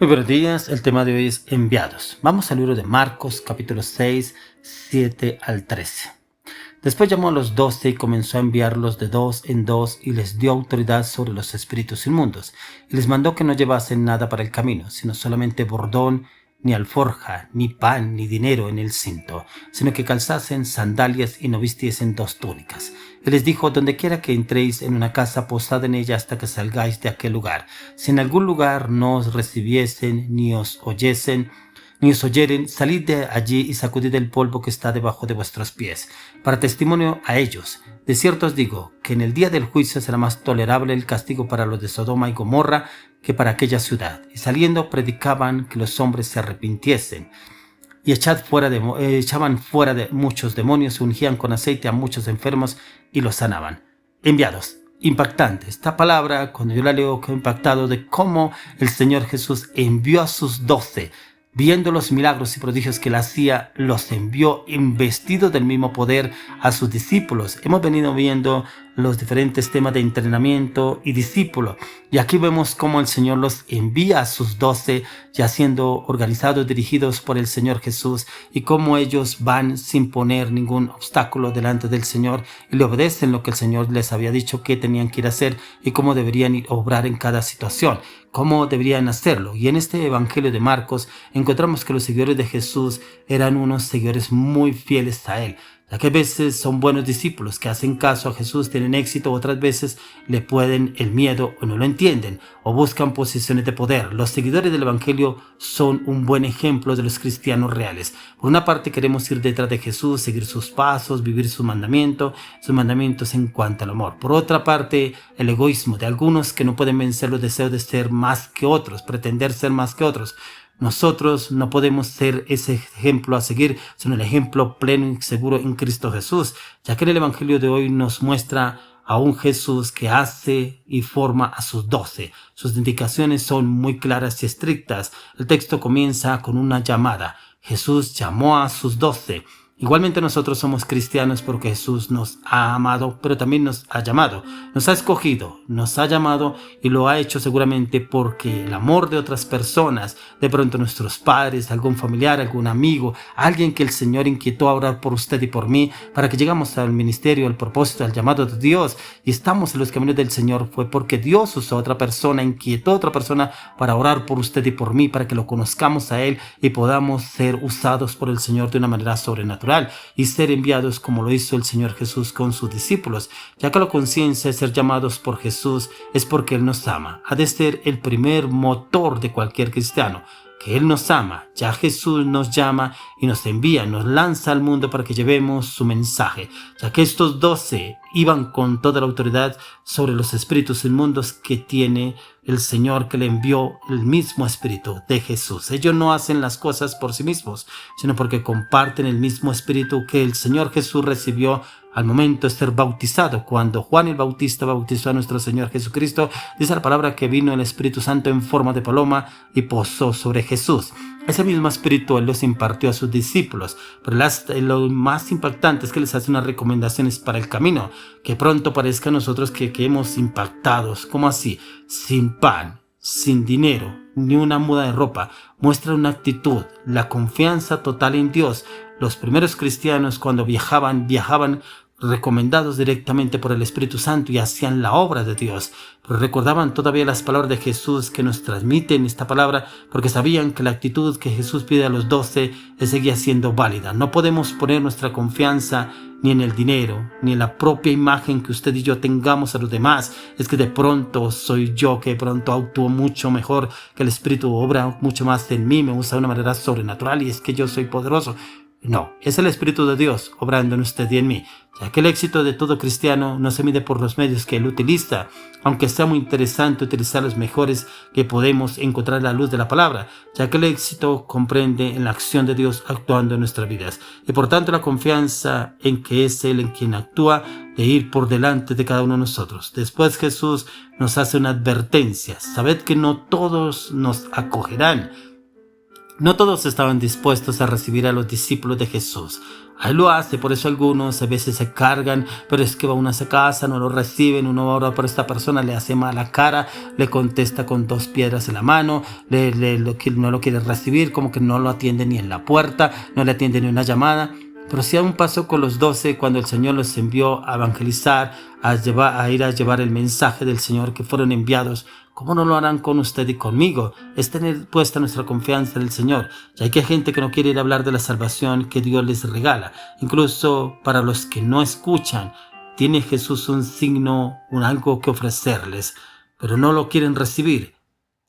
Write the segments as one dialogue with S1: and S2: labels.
S1: Muy buenos días, el tema de hoy es enviados. Vamos al libro de Marcos, capítulo 6, 7 al 13. Después llamó a los 12 y comenzó a enviarlos de dos en dos y les dio autoridad sobre los espíritus inmundos. Y les mandó que no llevasen nada para el camino, sino solamente bordón, ni alforja, ni pan, ni dinero en el cinto, sino que calzasen sandalias y no vistiesen dos túnicas. Y les dijo: donde quiera que entréis en una casa, posad en ella hasta que salgáis de aquel lugar. Si en algún lugar no os recibiesen, ni os oyeren, salid de allí y sacudid el polvo que está debajo de vuestros pies, para testimonio a ellos. De cierto os digo, que en el día del juicio será más tolerable el castigo para los de Sodoma y Gomorra que para aquella ciudad. Y saliendo predicaban que los hombres se arrepintiesen. Y echaban fuera de muchos demonios, y ungían con aceite a muchos enfermos y los sanaban. Enviados. Impactante. Esta palabra, cuando yo la leo, quedo impactado de cómo el Señor Jesús envió a sus 12. Viendo los milagros y prodigios que él hacía, los envió investidos del mismo poder a sus discípulos. Hemos venido viendo los diferentes temas de entrenamiento y discípulo. Y aquí vemos cómo el Señor los envía a sus 12, ya siendo organizados, dirigidos por el Señor Jesús, y cómo ellos van sin poner ningún obstáculo delante del Señor y le obedecen lo que el Señor les había dicho que tenían que ir a hacer y cómo deberían obrar en cada situación, cómo deberían hacerlo. Y en este Evangelio de Marcos encontramos que los seguidores de Jesús eran unos seguidores muy fieles a Él, ya que a veces son buenos discípulos que hacen caso a Jesús, tienen éxito, otras veces le pueden el miedo o no lo entienden o buscan posiciones de poder. Los seguidores del Evangelio son un buen ejemplo de los cristianos reales. Por una parte queremos ir detrás de Jesús, seguir sus pasos, vivir sus mandamientos en cuanto al amor. Por otra parte, el egoísmo de algunos que no pueden vencer los deseos de ser más que otros, pretender ser más que otros. Nosotros no podemos ser ese ejemplo a seguir, sino el ejemplo pleno y seguro en Cristo Jesús, ya que el Evangelio de hoy nos muestra a un Jesús que hace y forma a sus 12. Sus indicaciones son muy claras y estrictas. El texto comienza con una llamada. Jesús llamó a sus 12. Igualmente nosotros somos cristianos porque Jesús nos ha amado, pero también nos ha llamado, nos ha escogido, nos ha llamado y lo ha hecho seguramente porque el amor de otras personas, de pronto nuestros padres, algún familiar, algún amigo, alguien que el Señor inquietó a orar por usted y por mí, para que llegamos al ministerio, al propósito, al llamado de Dios y estamos en los caminos del Señor, fue porque Dios usó a otra persona, inquietó a otra persona para orar por usted y por mí, para que lo conozcamos a Él y podamos ser usados por el Señor de una manera sobrenatural y ser enviados como lo hizo el Señor Jesús con sus discípulos, ya que la conciencia de ser llamados por Jesús es porque Él nos ama. Ha de ser el primer motor de cualquier cristiano, que Él nos ama. Ya Jesús nos llama y nos envía, nos lanza al mundo para que llevemos su mensaje, ya que estos 12 iban con toda la autoridad sobre los espíritus inmundos que tiene el Señor, que le envió el mismo espíritu de Jesús. Ellos no hacen las cosas por sí mismos, sino porque comparten el mismo espíritu que el Señor Jesús recibió al momento de ser bautizado. Cuando Juan el Bautista bautizó a nuestro Señor Jesucristo, dice la palabra que vino el Espíritu Santo en forma de paloma y posó sobre Jesús. Ese mismo espíritu Él los impartió a sus discípulos, pero lo más impactante es que les hace unas recomendaciones para el camino, que pronto parezca a nosotros que quedemos impactados. ¿Cómo así? Sin pan, sin dinero, ni una muda de ropa. Muestra una actitud, la confianza total en Dios. Los primeros cristianos, cuando viajaban recomendados directamente por el Espíritu Santo y hacían la obra de Dios, pero recordaban todavía las palabras de Jesús que nos transmiten esta palabra, porque sabían que la actitud que Jesús pide a los 12 seguía siendo válida. No podemos poner nuestra confianza ni en el dinero, ni en la propia imagen que usted y yo tengamos a los demás. Es que de pronto soy yo, que de pronto actúo mucho mejor, que el Espíritu obra mucho más en mí, me usa de una manera sobrenatural y es que yo soy poderoso. No, es el Espíritu de Dios obrando en usted y en mí, ya que el éxito de todo cristiano no se mide por los medios que él utiliza, aunque sea muy interesante utilizar los mejores que podemos encontrar a la luz de la palabra, ya que el éxito comprende en la acción de Dios actuando en nuestras vidas, y por tanto la confianza en que es Él en quien actúa, de ir por delante de cada uno de nosotros. Después Jesús nos hace una advertencia: sabed que no todos nos acogerán. No todos estaban dispuestos a recibir a los discípulos de Jesús. Él lo hace, por eso algunos a veces se cargan, pero es que va uno a esa casa, no lo reciben, uno va a orar por esta persona, le hace mala cara, le contesta con 2 piedras en la mano, no lo quiere recibir, como que no lo atiende ni en la puerta, no le atiende ni una llamada. Pero si aún pasó con los 12 cuando el Señor los envió a evangelizar, a ir a llevar el mensaje del Señor, que fueron enviados. ¿Cómo no lo harán con usted y conmigo? Es tener puesta nuestra confianza en el Señor. Ya que hay gente que no quiere ir a hablar de la salvación que Dios les regala. Incluso para los que no escuchan, tiene Jesús un signo, algo que ofrecerles, pero no lo quieren recibir.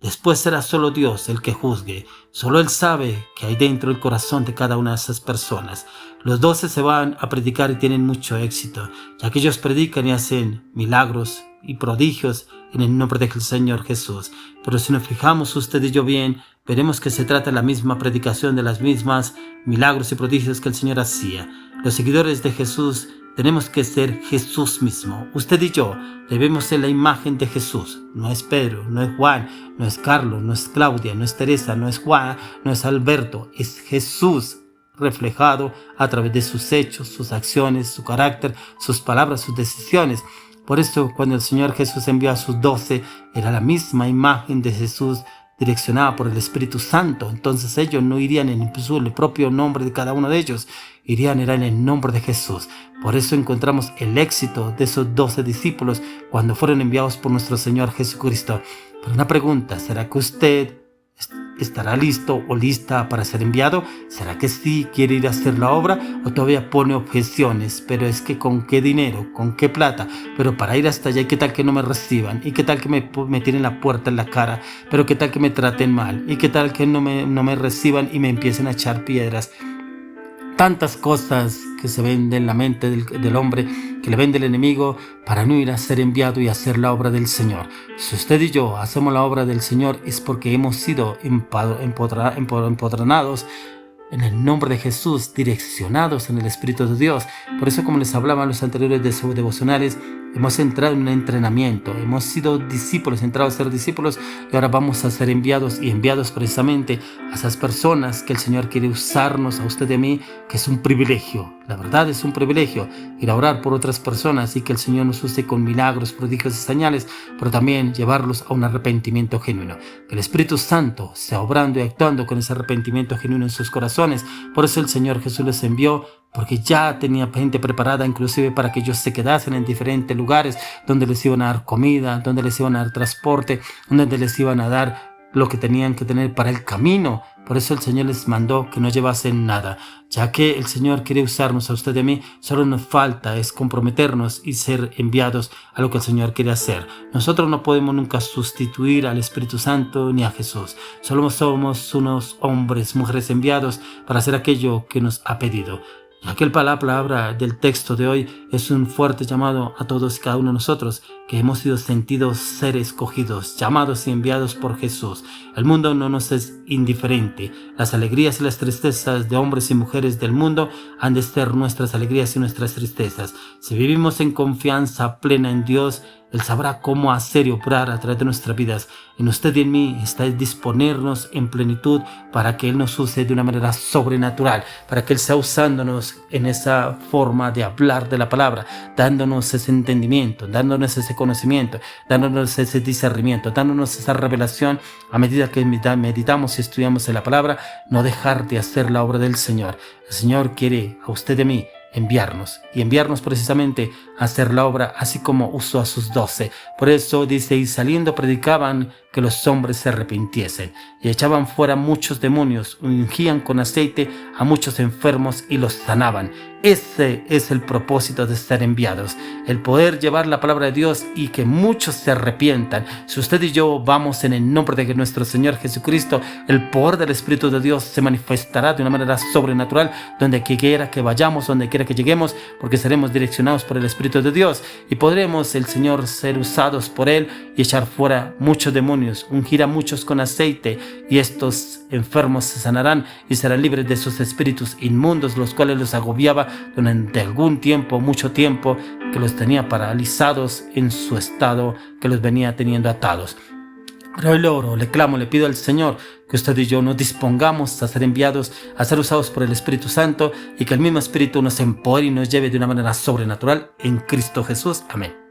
S1: Después será solo Dios el que juzgue. Solo Él sabe qué hay dentro del corazón de cada una de esas personas. Los 12 se van a predicar y tienen mucho éxito, ya que ellos predican y hacen milagros y prodigios en el nombre del Señor Jesús. Pero si nos fijamos usted y yo bien, veremos que se trata de la misma predicación, de las mismas milagros y prodigios que el Señor hacía. Los seguidores de Jesús tenemos que ser Jesús mismo. Usted y yo debemos ser la imagen de Jesús. No es Pedro, no es Juan, no es Carlos, no es Claudia, no es Teresa, no es Juan, no es Alberto. Es Jesús reflejado a través de sus hechos, sus acciones, su carácter, sus palabras, sus decisiones. Por eso cuando el Señor Jesús envió a sus 12, era la misma imagen de Jesús direccionada por el Espíritu Santo. Entonces ellos no irían en el propio nombre de cada uno de ellos, irían en el nombre de Jesús. Por eso encontramos el éxito de esos 12 discípulos cuando fueron enviados por nuestro Señor Jesucristo. Pero una pregunta, ¿será que usted estará listo o lista para ser enviado? ¿Será que sí quiere ir a hacer la obra o todavía pone objeciones? Pero es que ¿con qué dinero? ¿Con qué plata? Pero para ir hasta allá, ¿y qué tal que no me reciban? ¿Y qué tal que me tiren la puerta en la cara? ¿Pero qué tal que me traten mal? ¿Y qué tal que no me reciban y me empiecen a echar piedras? Tantas cosas que se ven en la mente del hombre, que le vende el enemigo para no ir a ser enviado y hacer la obra del Señor. Si usted y yo hacemos la obra del Señor es porque hemos sido empodranados en el nombre de Jesús, direccionados en el Espíritu de Dios. Por eso, como les hablaba en los anteriores devocionales, hemos entrado en un entrenamiento, hemos sido discípulos, entrado a ser discípulos y ahora vamos a ser enviados y enviados precisamente a esas personas que el Señor quiere usarnos, a usted y a mí, que es un privilegio. La verdad es un privilegio ir a orar por otras personas y que el Señor nos use con milagros, prodigios y señales, pero también llevarlos a un arrepentimiento genuino. Que el Espíritu Santo sea obrando y actuando con ese arrepentimiento genuino en sus corazones. Por eso el Señor Jesús les envió, porque ya tenía gente preparada inclusive para que ellos se quedasen en diferentes lugares donde les iban a dar comida, donde les iban a dar transporte, donde les iban a dar lo que tenían que tener para el camino. Por eso el Señor les mandó que no llevasen nada. Ya que el Señor quiere usarnos a usted y a mí, solo nos falta es comprometernos y ser enviados a lo que el Señor quiere hacer. Nosotros no podemos nunca sustituir al Espíritu Santo ni a Jesús. Solo somos unos hombres, mujeres enviados para hacer aquello que nos ha pedido. Ya que la palabra del texto de hoy es un fuerte llamado a todos y cada uno de nosotros, que hemos sido sentidos seres escogidos, llamados y enviados por Jesús. El mundo no nos es indiferente. Las alegrías y las tristezas de hombres y mujeres del mundo han de ser nuestras alegrías y nuestras tristezas. Si vivimos en confianza plena en Dios, Él sabrá cómo hacer y obrar a través de nuestras vidas. En usted y en mí está el disponernos en plenitud para que Él nos use de una manera sobrenatural, para que Él sea usándonos en esa forma de hablar de la palabra, dándonos ese entendimiento, dándonos ese conocimiento, dándonos ese discernimiento, dándonos esa revelación a medida que meditamos y estudiamos en la palabra, no dejar de hacer la obra del Señor. El Señor quiere a usted y a mí enviarnos precisamente a hacer la obra, así como usó a sus 12. Por eso dice, y saliendo predicaban que los hombres se arrepintiesen, y echaban fuera muchos demonios, ungían con aceite a muchos enfermos y los sanaban. Ese es el propósito de ser enviados, el poder llevar la palabra de Dios y que muchos se arrepientan. Si usted y yo vamos en el nombre de nuestro Señor Jesucristo, el poder del Espíritu de Dios se manifestará de una manera sobrenatural donde quiera que vayamos, donde quiera que lleguemos, porque seremos direccionados por el Espíritu de Dios y podremos, el Señor, ser usados por Él y echar fuera muchos demonios, ungir a muchos con aceite, y estos enfermos se sanarán y serán libres de esos espíritus inmundos, los cuales los agobiaba durante algún tiempo, mucho tiempo, que los tenía paralizados en su estado, que los venía teniendo atados. Pero hoy le oro, le clamo, le pido al Señor que usted y yo nos dispongamos a ser enviados, a ser usados por el Espíritu Santo y que el mismo Espíritu nos empodere y nos lleve de una manera sobrenatural en Cristo Jesús. Amén.